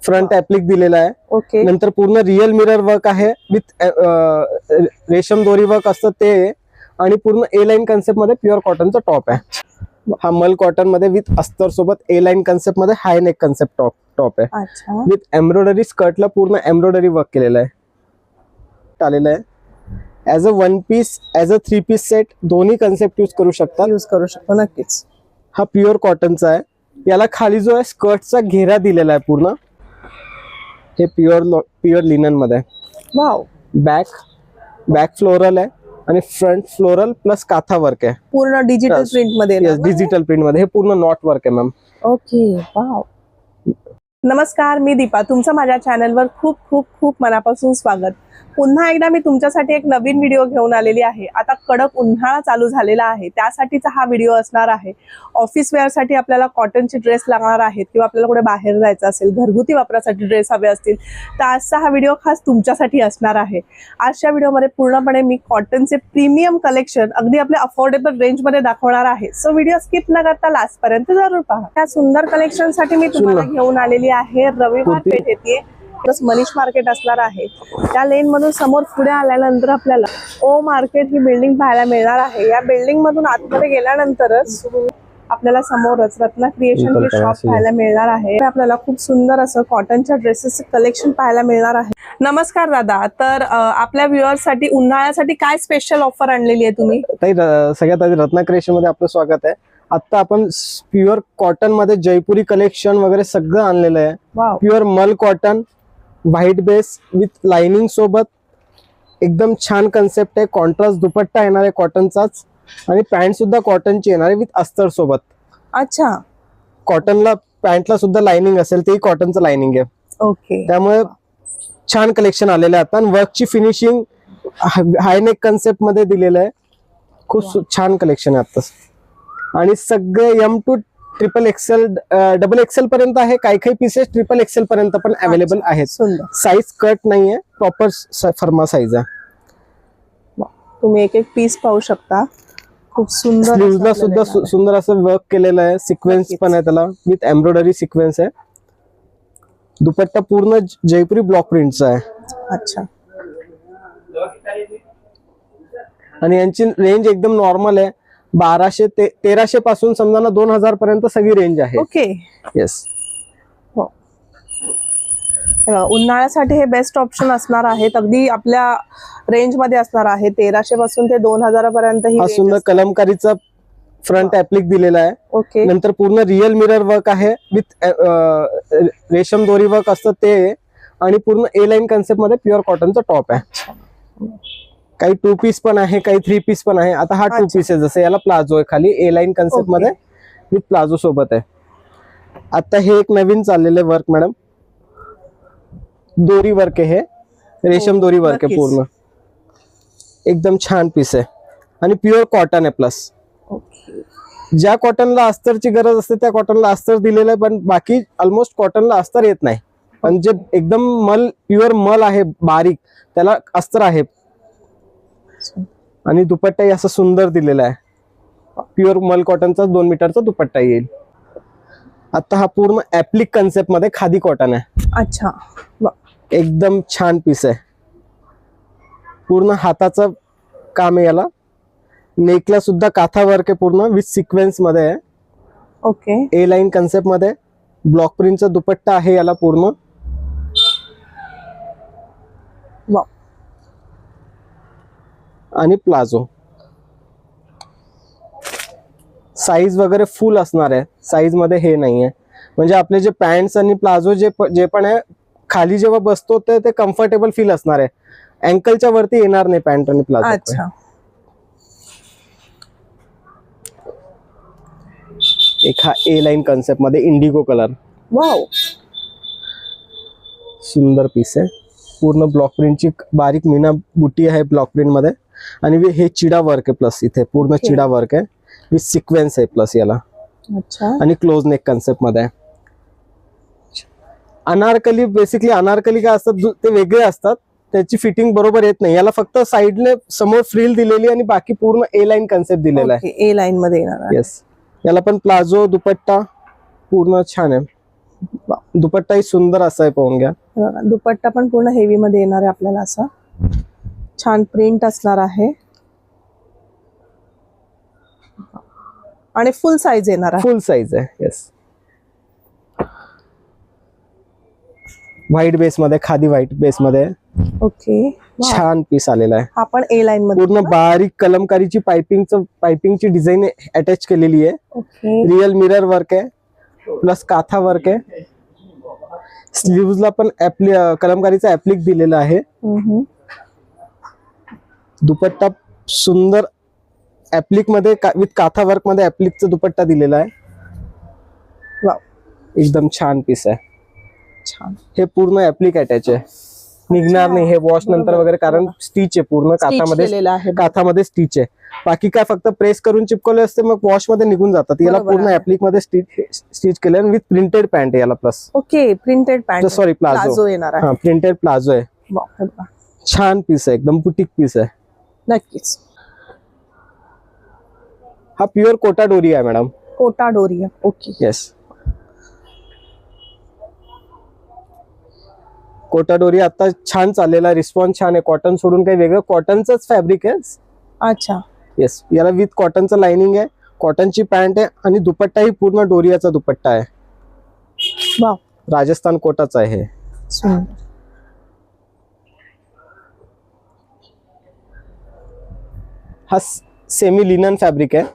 Front appliqué दिलेला आहे. Okay. नंतर पूर्ण रिअल मिरर वर्क आहे विथ रेशम दोरी वर्क असतं ते, आणि पूर्ण ए लाईन कन्सेप्ट मध्ये प्युअर कॉटनचा टॉप आहे. हा मल कॉटन मध्ये विथ अस्तर सोबत ए लाईन कन्सेप्ट मध्ये हाय नेक कन्सेप्ट टॉप आहे. अच्छा. विथ एम्ब्रॉयडरी स्कर्टला पूर्ण एम्ब्रॉयडरी वर्क केलेलं आहे, आलेलं आहे. As a one piece, as a 3 piece set दोन्ही कन्सेप्ट यूज करू शकतात. यूज करू शकतो नक्कीच. हा प्युअर कॉटनचा आहे. याला खाली जो आहे स्कर्टचा घेरा दिलेला आहे पूर्ण. हे प्युअर लिनन मध्ये. वाव. बॅक फ्लोरल आहे आणि फ्रंट फ्लोरल प्लस काथा वर्क आहे. पूर्ण डिजिटल प्रिंट मध्ये. डिजिटल प्रिंट मध्ये. हे पूर्ण नॉट वर्क आहे मॅम. ओके. वाव. नमस्कार, मी दीपा. तुमचं माझ्या चॅनलवर खूप खूप खूप मनापासून स्वागत. पुन्हा एकदा मी तुमच्यासाठी एक नवीन व्हिडिओ घेऊन आलेली आहे. आता कडक उन्हाळा चालू झालेला आहे, त्यासाठीचा हा व्हिडिओ असणार आहे. ऑफिस वेअरसाठी आपल्याला कॉटनचे ड्रेस लागणार आहेत, किंवा आपल्याला कुठे बाहेर जायचं असेल, घरगुती वापरासाठी ड्रेस हवे असतील, तर आजचा हा व्हिडिओ खास तुमच्यासाठी असणार आहे. आजच्या व्हिडिओमध्ये पूर्णपणे मी कॉटनचे प्रीमियम कलेक्शन अगदी आपल्या अफोर्डेबल रेंजमध्ये दाखवणार आहे. सो व्हिडिओ स्किप न करता लास्ट पर्यंत जरूर पहा. या सुंदर कलेक्शनसाठी मी तुम्हाला घेऊन आलेली आहे रविवार पेठ येथे. मनीष मार्केट असणार आहे. त्या लेन मधून समोर पुढे आल्यानंतर आपल्याला ओ मार्केट ही बिल्डिंग पाहायला मिळणार आहे. या बिल्डिंग मधून आतमध्ये गेल्यानंतरच आपल्याला समोरच रत्ना क्रिएशन हे शॉप पाहायला मिळणार आहे. आपल्याला खूप सुंदर असं कॉटनच्या ड्रेसेस कलेक्शन पाहायला मिळणार आहे. नमस्कार दादा. तर आपल्या व्ह्युअर्स साठी उन्हाळ्यासाठी काय स्पेशल ऑफर आणलेली आहे तुम्ही? सगळ्यात आधी रत्ना क्रिएशन मध्ये आपलं स्वागत आहे. आता आपण प्युअर कॉटन मध्ये जयपुरी कलेक्शन वगैरे सगळं आणलेलं आहे. प्युअर मल cotton, white base with lining सोबत एकदम छान कन्सेप्ट आहे. कॉन्ट्रास्ट दुपट्टा येणार आहे कॉटनचाच, आणि पॅन्ट सुद्धा कॉटनची येणार आहे विथ अस्तर सोबत. अच्छा. कॉटनला पॅन्टला सुद्धा लाइनिंग असेल, तेही कॉटनचं लाइनिंग आहे. ओके. त्यामुळे छान कलेक्शन आलेलं आहे आता. वर्कची फिनिशिंग हायनेक कन्सेप्ट मध्ये दिलेलं आहे. खूप छान कलेक्शन आहे आता. आणि सगळे M to XXL, double XL पर्यंत आहे. काही पीसेस ट्रिपल XL पर्यंत पण अवेलेबल आहेत. साईज कट नाहीये, प्रॉपर फर्मा साईज आहे. तुम्ही एक एक पीस पाहू शकता. खूप सुंदर. स्लीव्हजला सुद्धा सुंदर असं वर्क केलेलं आहे. सिक्वेन्स पण आहे त्याला, विथ एम्ब्रॉयडरी सिक्वेन्स आहे. दुपट्टा पूर्ण जयपुरी ब्लॉक प्रिंटचा आहे. अच्छा. आणि यांची रेंज एकदम नॉर्मल आहे. 1200 ते 1300 पासून समजा ना 2000 पर्यंत सगळी रेंज आहे. ओके. येस. उन्हाळ्यासाठी हे बेस्ट ऑप्शन असणार आहेत. अगदी आपल्या रेंज मध्ये असणार आहे. 1300 पासून ते 2000 पर्यंत ही सुंदर कलमकारीचा फ्रंट ऍप्लिक दिलेला आहे. ओके. नंतर पूर्ण रिअल मिरर वर्क आहे विथ रेशम दोरी वर्क असतं ते, आणि पूर्ण ए लाईन कन्सेप्ट मध्ये प्युअर कॉटनचा टॉप आहे. काही 2 पीस पण आहे, काही 3 पीस पण आहे. आता हा 2 पीस आहे. जसं याला प्लाझो आहे, खाली ए लाईन कन्सेप्ट मध्ये विथ प्लाझो सोबत आहे. आता हे एक नवीन चाललेलं वर्क मॅडम, दोरी वर्क आहे. हे रेशम दोरी वर्क आहे पूर्ण. एकदम छान पीस आहे आणि प्युअर कॉटन आहे. प्लस ज्या कॉटनला अस्तरची गरज असते त्या कॉटनला अस्तर दिलेलं आहे, पण बाकी ऑलमोस्ट कॉटनला अस्तर येत नाही. पण जे एकदम मल, प्युअर मल आहे बारीक, त्याला अस्तर आहे. आणि दुपट्टाही असा सुंदर दिलेला आहे. प्युअर मल कॉटनचा 2 मीटरचा दुपट्टा येईल. आता हा पूर्ण ऍप्लिक कन्सेप्ट मध्ये खादी कॉटन आहे. अच्छा. एकदम छान पीस आहे. पूर्ण हाताचं काम आहे. याला नेकला सुद्धा काथा वर्क आहे पूर्ण विथ सिक्वेन्स मध्ये आहे. ओके. ए लाईन कन्सेप्ट मध्ये ब्लॉक प्रिंटचा दुपट्टा आहे याला पूर्ण. आणि प्लाझो साईज वगैरे फुल असणार आहे. साईज मध्ये हे नाहीये. म्हणजे आपले जे पॅन्ट्स आणि प्लाझो जे पण आहे, खाली जेव्हा बसतो ते कम्फर्टेबल फील असणार आहे. अँकलच्या वरती येणार नाही पॅन्ट आणि प्लाझो. अच्छा. एक हा ए लाईन कन्सेप्ट मध्ये इंडिगो कलर. वाव. सुंदर पीस आहे. पूर्ण ब्लॉक प्रिंटची बारीक मीना बुटी आहे ब्लॉक प्रिंट मध्ये, आणि हे चिडा वर्क आहे. प्लस इथे पूर्ण चिडा वर्क आहे विथ सिक्वेन्स आहे प्लस याला. अच्छा. आणि क्लोज नेक कन्सेप्ट मध्ये आहे. अनारकली, बेसिकली अनारकली काय असतात ते वेगळे असतात, त्याची फिटिंग बरोबर येत नाही. याला फक्त साइडने समोर फ्रिल दिलेली आणि बाकी पूर्ण ए लाईन कन्सेप्ट दिलेला आहे. ए लाईन मध्ये येणार. येस. याला पण प्लाझो दुपट्टा पूर्ण छान आहे. वा. दुपट्टाही सुंदर असा आहे, पाहून घ्या. बघा, दुपट्टा पण पूर्ण हेवी मध्ये येणार आहे आपल्याला. असा छान प्रिंट असणार आहे आणि फुल साईज येणार आहे. फुल साईज आहे. येस, व्हाईट बेस मध्ये, खादी व्हाईट बेस मध्ये ओके. छान पीस आलेला आहे. हा पण ए लाईन मध्ये पूर्ण बारीक कलमकारीची पाइपिंगची डिझाईन अटॅच केलेली आहे. ओके. रिअल मिरर वर्क आहे प्लस काथा वर्क आहे. स्लीव्हजला पण कलमकारीचा ऍप्लिक दिलेला आहे. दुपट्टा सुंदर ऍप्लिक मध्ये विथ काथा वर्क मध्ये ऍप्लिकचा दुपट्टा दिलेला आहे. वाव, एकदम छान पीस आहे. छान. हे पूर्ण ऍप्लिक अटॅच आहे, निघणार नाही हे वॉश नंतर बरोबर. वगैरे, कारण स्टिच आहे पूर्ण काथामध्ये स्टिच आहे. बाकी काय फक्त प्रेस करून चिपकवले असते, मग वॉश मध्ये निघून जातात. याला बरोबर पूर्ण आहे. ऍप्लिक मध्ये स्टिच केलं विथ प्रिंटेड पॅन्ट आहे याला. Plus okay, printed pant, sorry palazzo येणार आहे. हा, प्रिंटेड प्लाझो आहे. वाव, हे बघा. छान पीस आहे, एकदम बुटीक पीस आहे. नक्कीच. हा प्युअर कोटा डोरी आहे मॅडम. कोटा डोरी आहे. ओके. येस, कोटा डोरी आता छान चाललेला, रिस्पॉन्स छान आहे. कॉटन सोडून काही वेगळं, कॉटनचंच फॅब्रिक आहे. अच्छा. येस, याला विथ कॉटनचं लाइनिंग आहे, कॉटनची पॅन्ट आहे आणि दुपट्टाही पूर्ण डोरियाचा दुपट्टा आहे. वाव, राजस्थान कोटाचा आहे. सुंदर. हा सेमी लिनन फॅब्रिक आहे,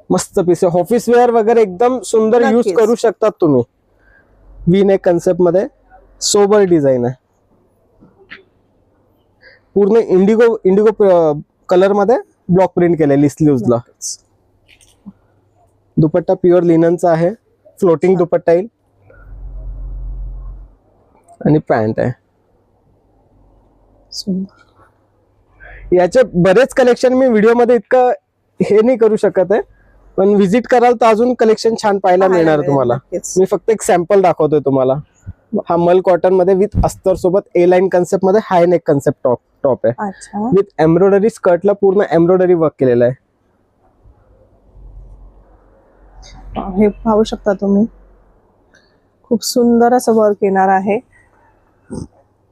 मस्त पीस आहे. ऑफिस वेअर वगैरे एकदम सुंदर यूज नक्कीच. करू शकतात तुम्ही. वी नेक कन्सेप्ट मध्ये सोबर डिझाईन आहे. पूर्ण इंडिगो कलर मध्ये ब्लॉक प्रिंट केलेली स्लीव्हजला. दुपट्टा प्युअर लिननचा आहे, फ्लोटिंग दुपट्टा येईल आणि पॅन्ट आहे. सुंदर. याचे बरेच कलेक्शन मी व्हिडिओ मध्ये इतकं हे नाही करू शकत आहे, पण व्हिजिट कराल तर अजून कलेक्शन छान पाहायला मिळणार तुम्हाला. नक्कीच. मी फक्त एक सॅम्पल दाखवतोय तुम्हाला. हा मल कॉटन मध्ये विथ अस्तर सोबत ए लाईन कन्सेप्ट मध्ये हाय नेक कन्सेप्ट टॉप आहे. अच्छा. विथ एम्ब्रॉयडरी, स्कर्टला पूर्ण एम्ब्रॉयडरी वर्क केलेलं आहे. हे पाहू शकता तुम्ही, खूप सुंदर असं वर्क येणार आहे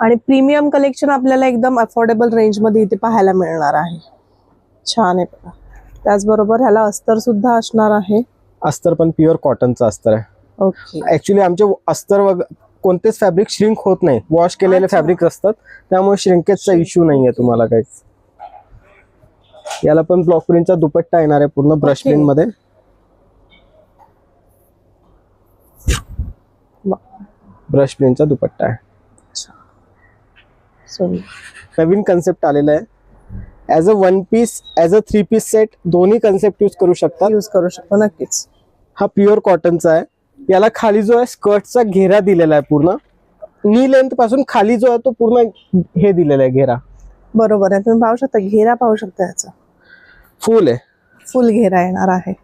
आणि प्रीमियम कलेक्शन आपल्याला एकदम अफोर्डेबल रेंज मध्ये इथे पाहायला मिळणार आहे. छान आहे बघा. त्याचबरोबर ह्याला अस्तर सुद्धा असणार आहे. अस्तर पण प्युअर कॉटनचं अस्तर आहे. ओके. ऍक्च्युली आमचे अस्तर कोणतेच फॅब्रिक श्रिंक होत नाही, वॉश केलेले फॅब्रिक असतात, त्यामुळे श्रिंकेजचा इश्यू नाहीये तुम्हाला काही. याला पण ब्लॉक प्रिंटचा दुपट्टा येणार आहे पूर्ण ब्रश प्रिंट मध्ये. ब्रश प्रिंटचा दुपट्टा आहे. नवीन कन्सेप्ट आलेला आहे. As a one piece, as a 3 piece set, दोन्ही कन्सेप्ट यूज करू शकतात. यूज करू शकतो. नक्कीच. हा प्युअर कॉटनचा आहे. याला खाली जो आहे स्कर्टचा घेरा दिलेला आहे, पूर्ण नी लेंथ पासून खाली जो आहे तो पूर्ण हे दिलेला आहे घेरा. बरोबर आहे. तुम्ही पाहू शकता, घेरा पाहू शकता, याचा फुल आहे, फुल घेरा येणार आहे.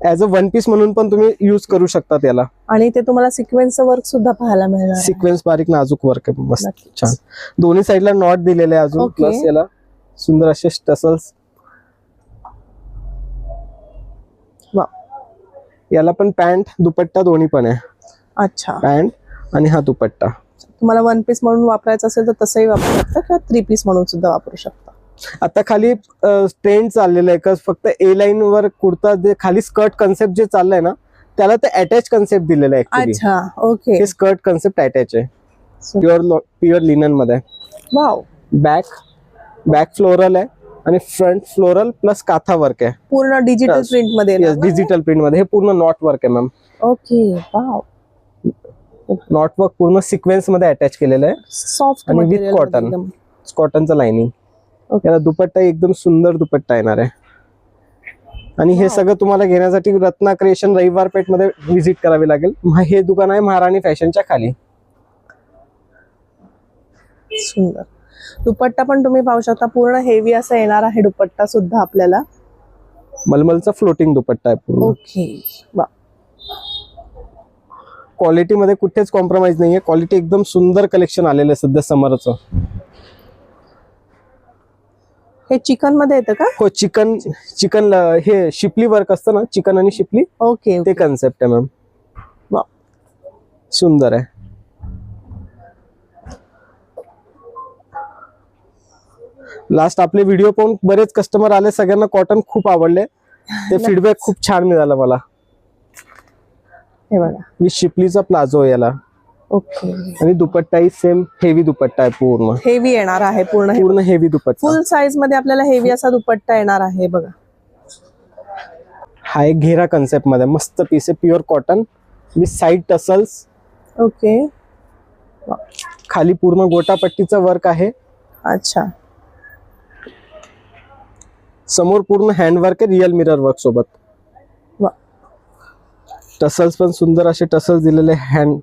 ऍज अ वन पीस म्हणून पण तुम्ही यूज करू शकतात याला. आणि ते तुम्हाला सिक्वेन्सचं वर्क सुद्धा पाहायला मिळणार. सिक्वेन्स बारीक नाजूक वर्क आहे, मस्त नक्कीच. छान. दोन्ही साईडला नॉट दिलेले आहे अजून. ओके. प्लस याला सुंदर असे टसल्स. याला पण पॅन्ट दुपट्टा दोन्ही पण आहे. अच्छा. पॅन्ट आणि हा दुपट्टा. तुम्हाला वन पीस म्हणून वापरायचं असेल तर तसंही वापरू शकता किंवा 3 पीस म्हणून सुद्धा वापरू शकता. आता खाली ट्रेंड चाललेलं आहे का फक्त ए लाईन वर कुर्ता, जे खाली स्कर्ट कन्सेप्ट जे चाललंय ना, त्याला ते अटॅच कन्सेप्ट दिलेलं आहे. अच्छा. ओके. हे स्कर्ट कन्सेप्ट अटॅच आहे, प्युअर लिनन मध्ये. वाव. बॅक फ्लोरल आहे आणि फ्रंट फ्लोरल प्लस काथा वर्क आहे. पूर्ण डिजिटल Yes. प्रिंट मध्ये. डिजिटल प्रिंट मध्ये. हे पूर्ण नॉट वर्क आहे ma'am. Okay. Wow. Not work पूर्ण सिक्वेन्स मध्ये अटॅच केलेलं आहे सॉफ्ट आणि मटेरियल विथ कॉटन, कॉटनचं लाइनिंग. याला दुपट्टा एकदम सुंदर दुपट्टा येणार आहे. आणि हे सगळं तुम्हाला घेण्यासाठी रत्ना क्रिएशन रविवार पेठ मध्ये व्हिजिट करावी लागेल. हे दुकान आहे महाराणी फॅशनच्या खाली. सुंदर. दुपट्टा पण तुम्ही पाहू शकता, पूर्ण हेवी असा येणार आहे दुपट्टा सुद्धा आपल्याला. मलमलचा फ्लोटिंग दुपट्टा आहे पूर्ण. ओके. वा. क्वालिटी मध्ये कुठेच कॉम्प्रोमाइज नाहीये. क्वालिटी एकदम सुंदर कलेक्शन आलेलं आहे सध्या समरचं. हे चिकन मध्ये येतं का? हो, चिकन हे शिपली वर्क असतं ना, चिकन आणि शिपली, ओके. ते कन्सेप्ट आहे मॅम. सुंदर आहे. लास्ट आपले व्हिडिओ पाहून बरेच कस्टमर आले, सगळ्यांना कॉटन खूप आवडले, ते फीडबॅक खूप छान मिळाला मला. हे बघा. मी शिपलीचा प्लाझो आहे याला. ओके. आणि दुपट्टा ही सेम हेवी दुपट्टा आहे, पूर्ण हेवी येणार आहे, पूर्ण हेवी दुपट्टा. फुल साईज मध्ये आपल्याला हेवी असा दुपट्टा येणार आहे बघा. हा एक घेरा कन्सेप्ट मध्ये मस्त पीस आहे, pure cotton with side tassels. Okay. खाली पूर्ण गोटापट्टीचं वर्क आहे. अच्छा. समोर पूर्ण हँडवर्क आहे, रिअल मिरर वर्क सोबत. वा. टसल्स पण सुंदर असे टसल्स दिलेले, हँड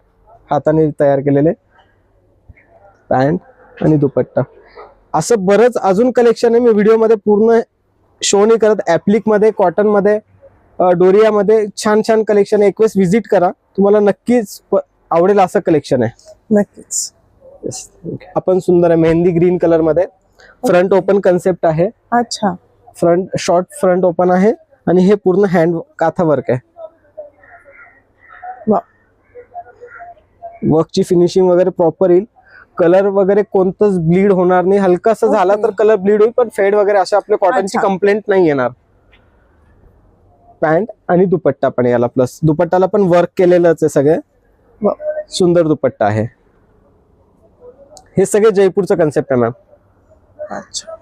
हाताने तयार केलेले. पॅन्ट आणि दुपट्टा. असं बरंच अजून कलेक्शन आहे, मी व्हिडिओ मध्ये पूर्ण शो नाही करत. ऍप्लिक मध्ये, कॉटन मध्ये, डोरिया मध्ये छान छान कलेक्शन आहे. एक वेळेस व्हिजिट करा, तुम्हाला नक्कीच आवडेल असं कलेक्शन आहे. नक्कीच. आपण सुंदर आहे मेहंदी ग्रीन कलर मध्ये. फ्रंट ओपन कन्सेप्ट आहे. अच्छा. फ्रंट शॉर्ट फ्रंट ओपन आहे आणि हे पूर्ण हँड काथा वर्क आहे. वा. वर्कची फिनिशिंग वगैरे प्रॉपर येईल. कलर वगैरे कोणतंच ब्लीड होणार नाही. हलकासा झाला तर कलर ब्लीड होईल, पण फेड वगैरे अशा आपल्या कॉटनची कंप्लेंट नाही येणार. पॅन्ट आणि दुपट्टा पण याला, प्लस दुपट्टाला पण वर्क केलेलंच आहे सगळे. सुंदर दुपट्टा आहे. हे सगळे जयपूरचं कन्सेप्ट आहे मॅम. अच्छा.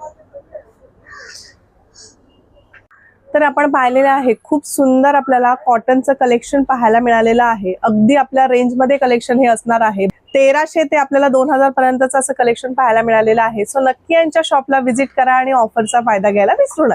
तर आपण पाहिलेलं आहे, खूप सुंदर आपल्याला कॉटनचं कलेक्शन पाहायला मिळालेलं आहे. अगदी आपल्या रेंजमध्ये कलेक्शन हे असणार आहे. 1300 ते आपल्याला 2000 पर्यंतचं असं कलेक्शन पाहायला मिळालेलं आहे. सो नक्की यांच्या शॉपला व्हिजिट करा आणि ऑफरचा फायदा घ्यायला विसरू नका.